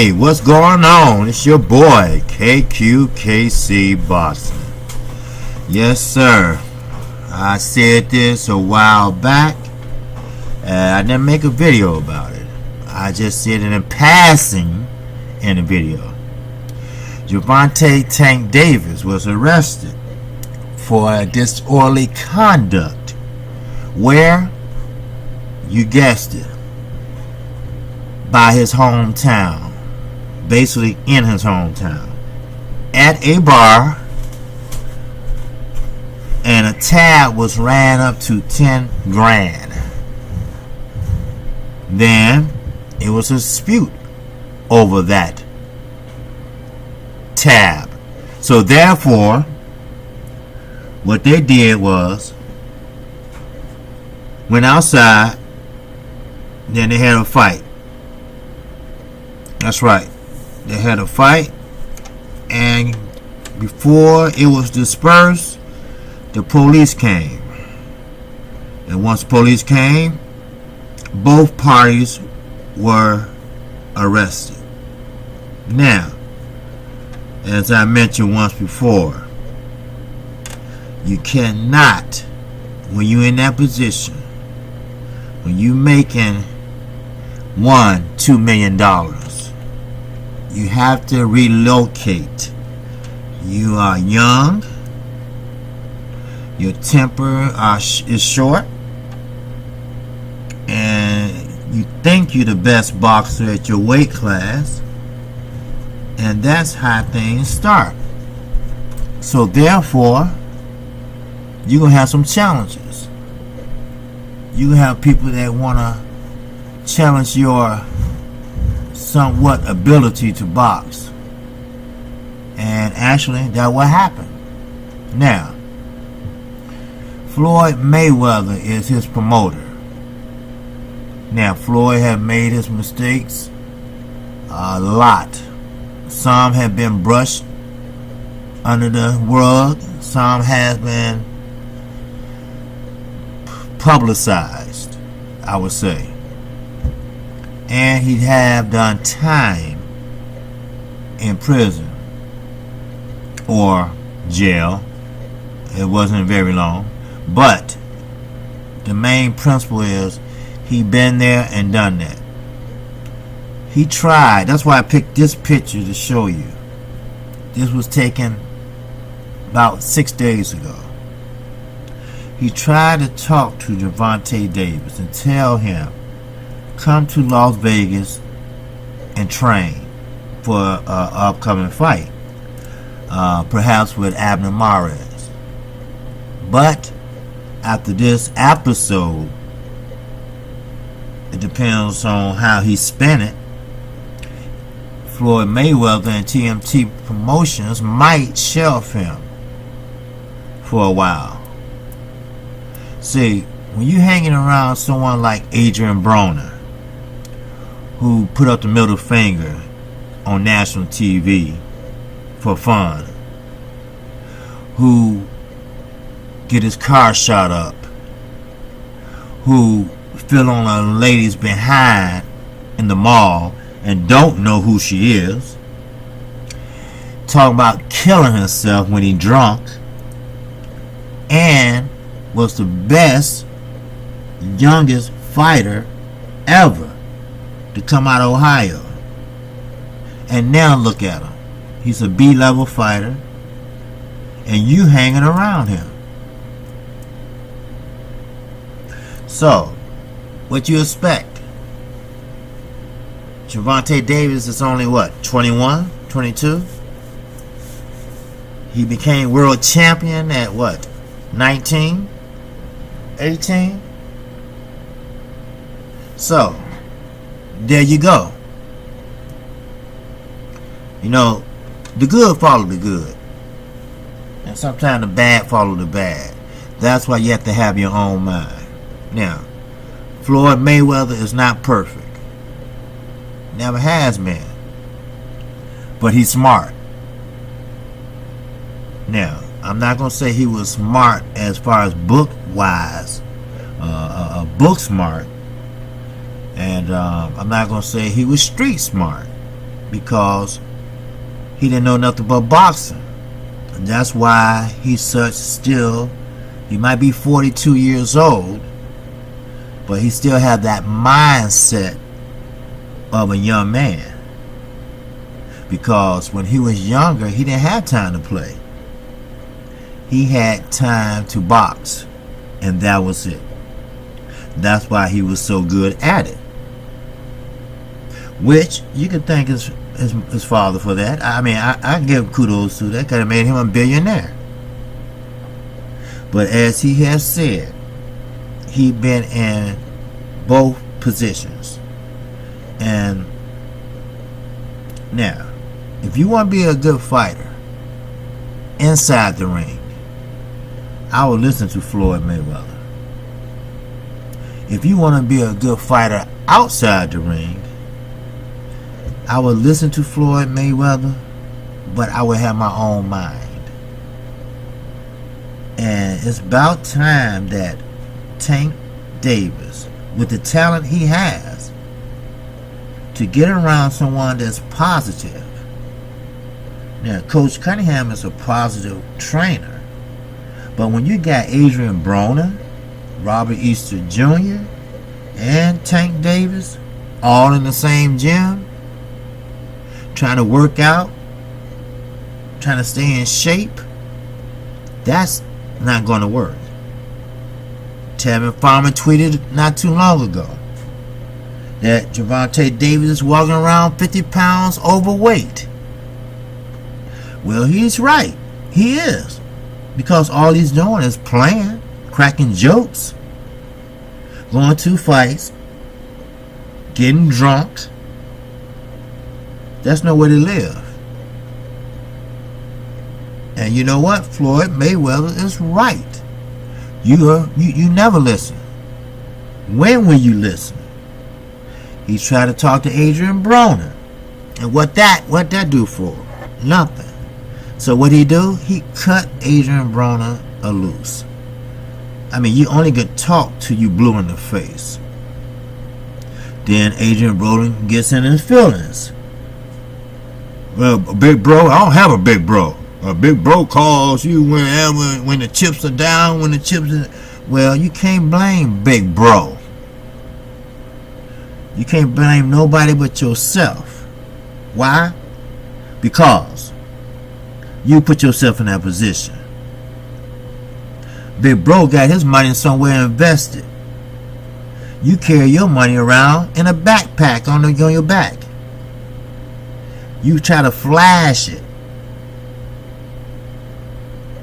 Hey, what's going on? It's your boy KQKC Boxing. Yes, sir. I said this a while back. I didn't make a video about it. I just said it in passing in the video. Gevonta Tank Davis was arrested for disorderly conduct. Where? You guessed it. By his hometown, basically in his hometown, at a bar, and a tab was ran up to 10 grand. Then it was a dispute over that tab. So therefore, what they did was went outside, then they had a fight. That's right. They had a fight, and before it was dispersed, the police came. And once the police came, both parties were arrested. Now, as I mentioned once before, you cannot, when you're in that position, when you're making $1-2 million, you have to relocate. You are young. Your temper is short. And you think you're the best boxer at your weight class. And that's how things start. So therefore, you're going to have some challenges. You're going to have people that want to challenge your somewhat ability to box, and actually that's what happened. Now, Floyd Mayweather is his promoter. Now, Floyd have made his mistakes a lot. Some have been brushed under the rug, some have been publicized, I would say. And he'd have done time in prison or jail. It wasn't very long. But the main principle is he been there and done that. He tried. That's why I picked this picture to show you. This was taken about 6 days ago. He tried to talk to Gevonta Davis and tell him, come to Las Vegas and train for an upcoming fight, perhaps with Abner Mares. But after this episode, it depends on how he spent it. Floyd Mayweather and TMT Promotions might shelf him for a while. See, when you're hanging around someone like Adrian Broner, who put up the middle finger on national TV for fun, who get his car shot up, who fell on a lady's behind in the mall and don't know who she is, talking about killing himself when he drunk, and was the best, youngest fighter ever to come out of Ohio. And now look at him. He's a B-level fighter, and you hanging around him. So, what you expect? Gevonta Davis is only what, 21, 22? He became world champion at what, 19, 18? So, there you go. You know, the good follow the good. And sometimes the bad follow the bad. That's why you have to have your own mind. Now, Floyd Mayweather is not perfect. Never has been. But he's smart. Now, I'm not going to say he was smart as far as book-wise. Book smart. And I'm not going to say he was street smart. Because he didn't know nothing but boxing. And that's why he's such still, he might be 42 years old, but he still had that mindset of a young man. Because when he was younger, he didn't have time to play. He had time to box. And that was it. That's why he was so good at it. Which you could thank his father for that. I mean, I give kudos to that. Could have made him a billionaire. But as he has said, he been in both positions. And now, if you want to be a good fighter inside the ring, I would listen to Floyd Mayweather. If you want to be a good fighter outside the ring, I would listen to Floyd Mayweather, but I would have my own mind. And it's about time that Tank Davis, with the talent he has, to get around someone that's positive. Now, Coach Cunningham is a positive trainer, but when you got Adrian Broner, Robert Easter Jr., and Tank Davis all in the same gym, trying to work out, trying to stay in shape, that's not going to work. Tevin Farmer tweeted not too long ago that Gevonta Davis is walking around 50 pounds overweight. Well, he's right. He is. Because all he's doing is playing, cracking jokes, going to fights, getting drunk. That's no way to live. And you know what? Floyd Mayweather is right. You never listen. When will you listen? He tried to talk to Adrian Broner. And what that do for? Nothing. So what he do? He cut Adrian Broner loose. I mean, you only get talk till you blue in the face. Then Adrian Broner gets in his feelings. Well, big bro, I don't have a big bro. A big bro calls you whenever, when the chips are down, when the chips are... Well, you can't blame big bro. You can't blame nobody but yourself. Why? Because you put yourself in that position. Big bro got his money somewhere invested. You carry your money around in a backpack on your back. You try to flash it.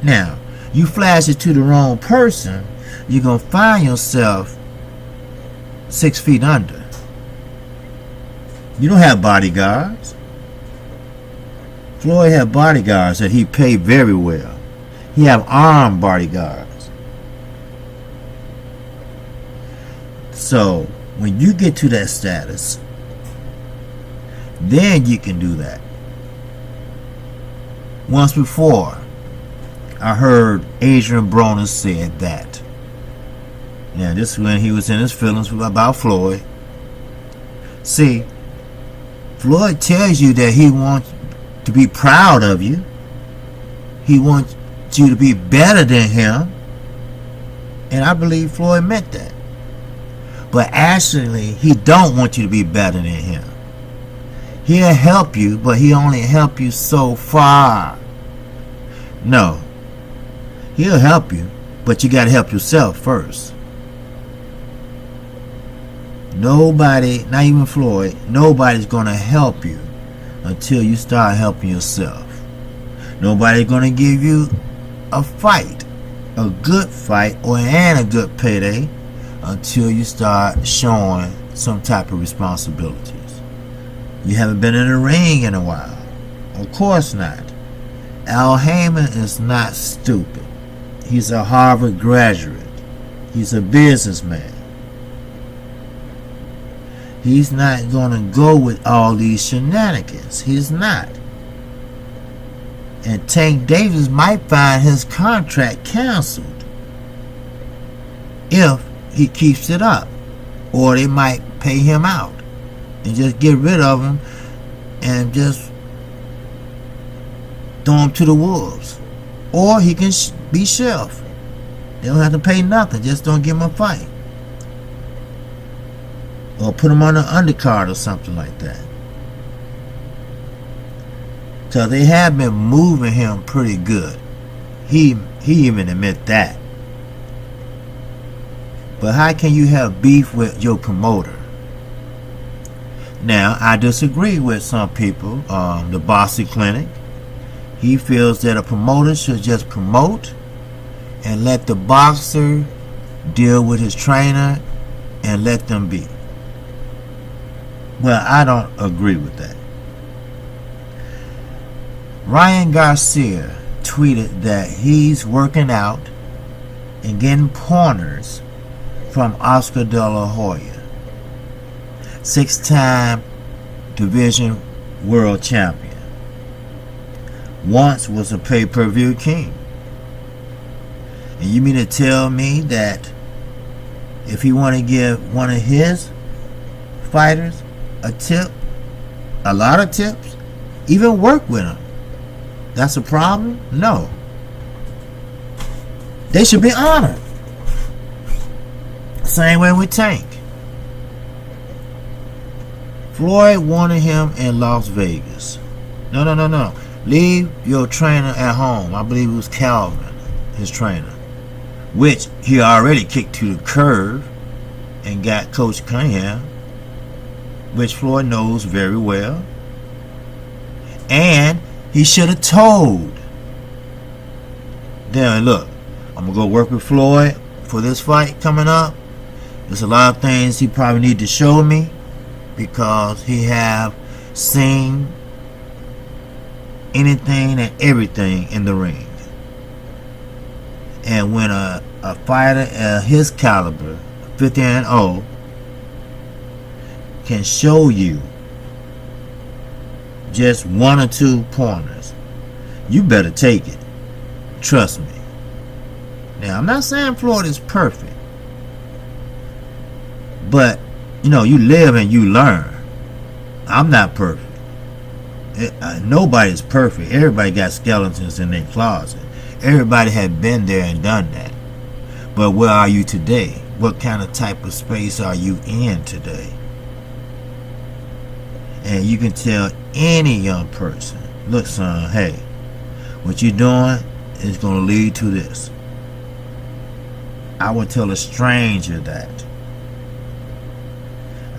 Now, you flash it to the wrong person, you're going to find yourself 6 feet under. You don't have bodyguards. Floyd had bodyguards that he paid very well. He have armed bodyguards. So, when you get to that status, then you can do that. Once before, I heard Adrian Broner said that. Now, this is when he was in his feelings about Floyd. See, Floyd tells you that he wants to be proud of you. He wants you to be better than him. And I believe Floyd meant that. But actually, he don't want you to be better than him. He'll help you, but he only help you so far. No. He'll help you, but you got to help yourself first. Nobody, not even Floyd, nobody's going to help you until you start helping yourself. Nobody's going to give you a fight, a good fight, and a good payday until you start showing some type of responsibilities. You haven't been in the ring in a while. Of course not. Al Heyman is not stupid. He's a Harvard graduate. He's a businessman. He's not going to go with all these shenanigans. He's not. And Tank Davis might find his contract canceled if he keeps it up. Or they might pay him out and just get rid of him and just throw him to the wolves. Or he can be shelved. They don't have to pay nothing. Just don't give him a fight. Or put him on an undercard or something like that. So they have been moving him pretty good. He even admit that. But how can you have beef with your promoter? Now, I disagree with some people. The Bossy Clinic. He feels that a promoter should just promote and let the boxer deal with his trainer and let them be. Well, I don't agree with that. Ryan Garcia tweeted that he's working out and getting pointers from Oscar De La Hoya, 6-time division world champion. Once was a pay-per-view king. And you mean to tell me that if he want to give one of his fighters a tip, a lot of tips, even work with him, that's a problem? No. They should be honored. Same way with Tank. Floyd wanted him in Las Vegas. No. Leave your trainer at home. I believe it was Calvin, his trainer, which he already kicked to the curb and got Coach Cunningham, which Floyd knows very well. And he should have told them, look, I'm going to go work with Floyd for this fight coming up. There's a lot of things he probably need to show me because he have seen anything and everything in the ring. And when a fighter of his caliber, 50-0, can show you just 1 or 2 pointers, you better take it. Trust me. Now, I'm not saying Floyd is perfect, but you live and you learn. I'm not perfect. Nobody's perfect. Everybody got skeletons in their closet. Everybody had been there and done that. But where are you today? What kind of type of space are you in today? And you can tell any young person, look son, hey, what you're doing is going to lead to this. I would tell a stranger that.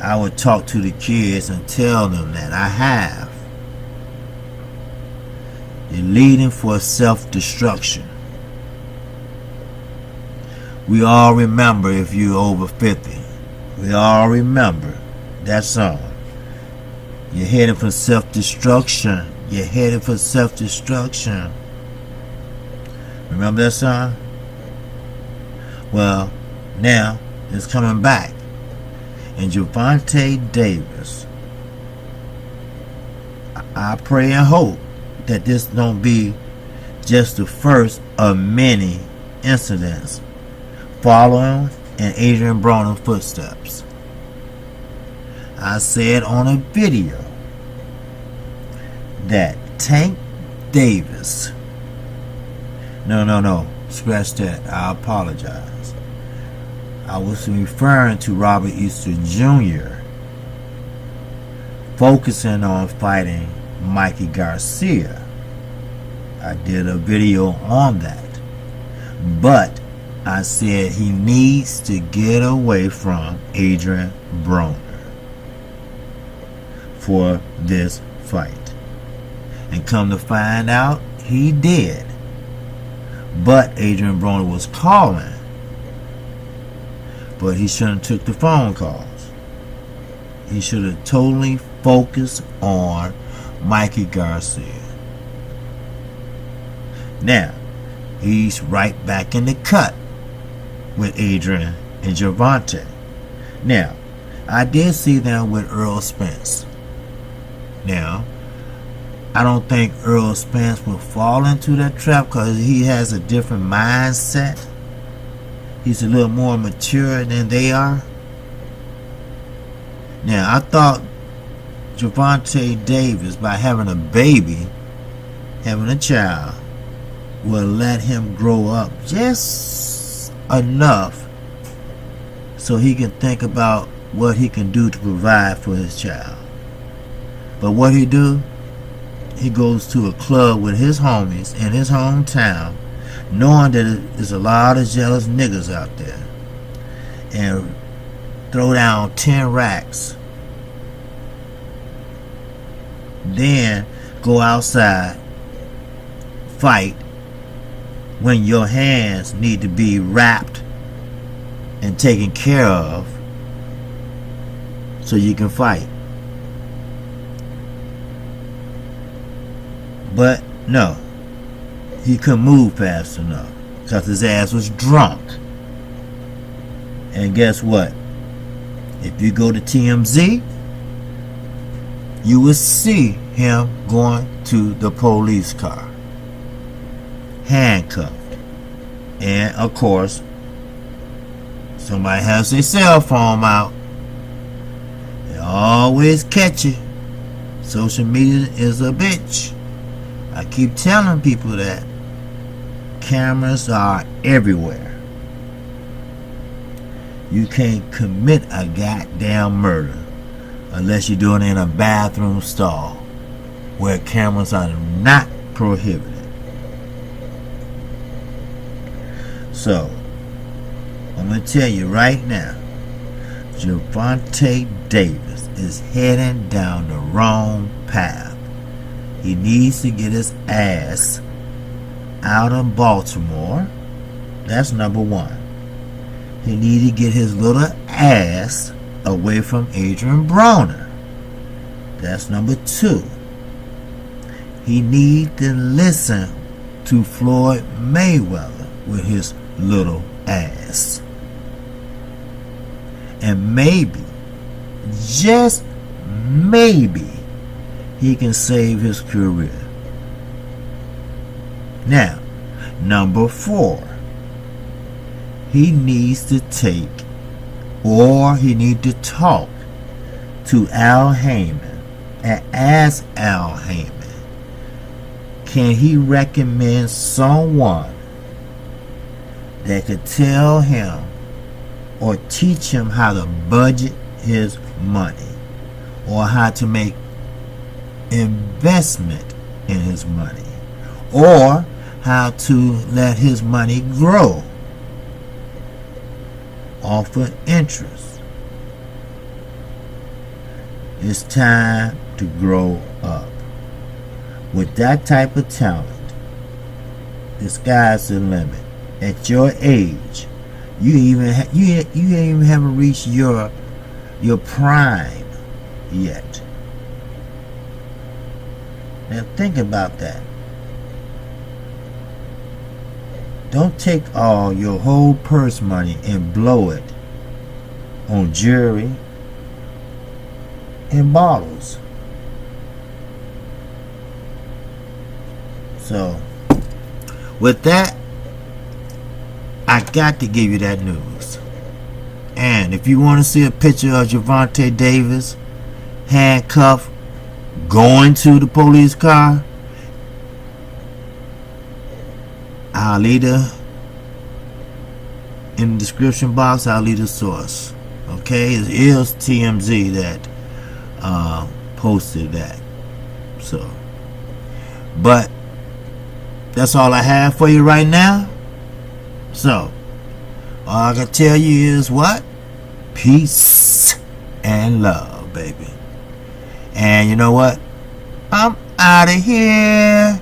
I would talk to the kids and tell them that I have. You're leading for self-destruction. We all remember, if you're over 50, we all remember that song. You're headed for self-destruction. You're headed for self-destruction. Remember that song? Well, now it's coming back. And Gevonta Davis, I pray and hope that this don't be just the first of many incidents following in Adrian Broner's footsteps. I said on a video that Tank Davis, no, scratch that, I apologize. I was referring to Robert Easter Jr. focusing on fighting Mikey Garcia. I did a video on that. But I said he needs to get away from Adrian Broner for this fight. And come to find out, he did. But Adrian Broner was calling. But he shouldn't have took the phone calls. He should have totally focused on Mikey Garcia. Now, he's right back in the cut with Adrian and Gevonta. Now, I did see them with Earl Spence. Now, I don't think Earl Spence will fall into that trap because he has a different mindset. He's a little more mature than they are. Now, I thought Gevonta Davis, by having a baby, having a child, will let him grow up just enough so he can think about what he can do to provide for his child. But what he do? He goes to a club with his homies in his hometown, knowing that there's a lot of jealous niggas out there, and throw down 10 racks. Then go outside, fight when your hands need to be wrapped and taken care of so you can fight. But no, he couldn't move fast enough because his ass was drunk. And guess what? If you go to TMZ, you will see him going to the police car, handcuffed. And of course, somebody has their cell phone out. They always catch you. Social media is a bitch. I keep telling people that cameras are everywhere. You can't commit a goddamn murder unless you're doing it in a bathroom stall where cameras are not prohibited. So, I'm going to tell you right now, Gevonta Davis is heading down the wrong path. He needs to get his ass out of Baltimore. That's number one. He needs to get his little ass away from Adrian Broner. That's number two. He needs to listen to Floyd Mayweather with his little ass. And maybe, just maybe, he can save his career. Now, number four, he needs to take, or he needs to talk to Al Heyman and ask Al Heyman, can he recommend someone that could tell him or teach him how to budget his money or how to make investment in his money or how to let his money grow off of interest. It's time to grow up. With that type of talent, the sky's the limit. At your age, you ain't even haven't reached your prime yet. Now think about that. Don't take all your whole purse money and blow it on jewelry and bottles. So, with that, I got to give you that news. And if you want to see a picture of Gevonta Davis handcuffed going to the police car, I'll leave in the description box. I'll leave the source. Okay, it is TMZ that posted that. So, but that's all I have for you right now. So, all I can tell you is what? Peace and love, baby. And you know what? I'm out of here.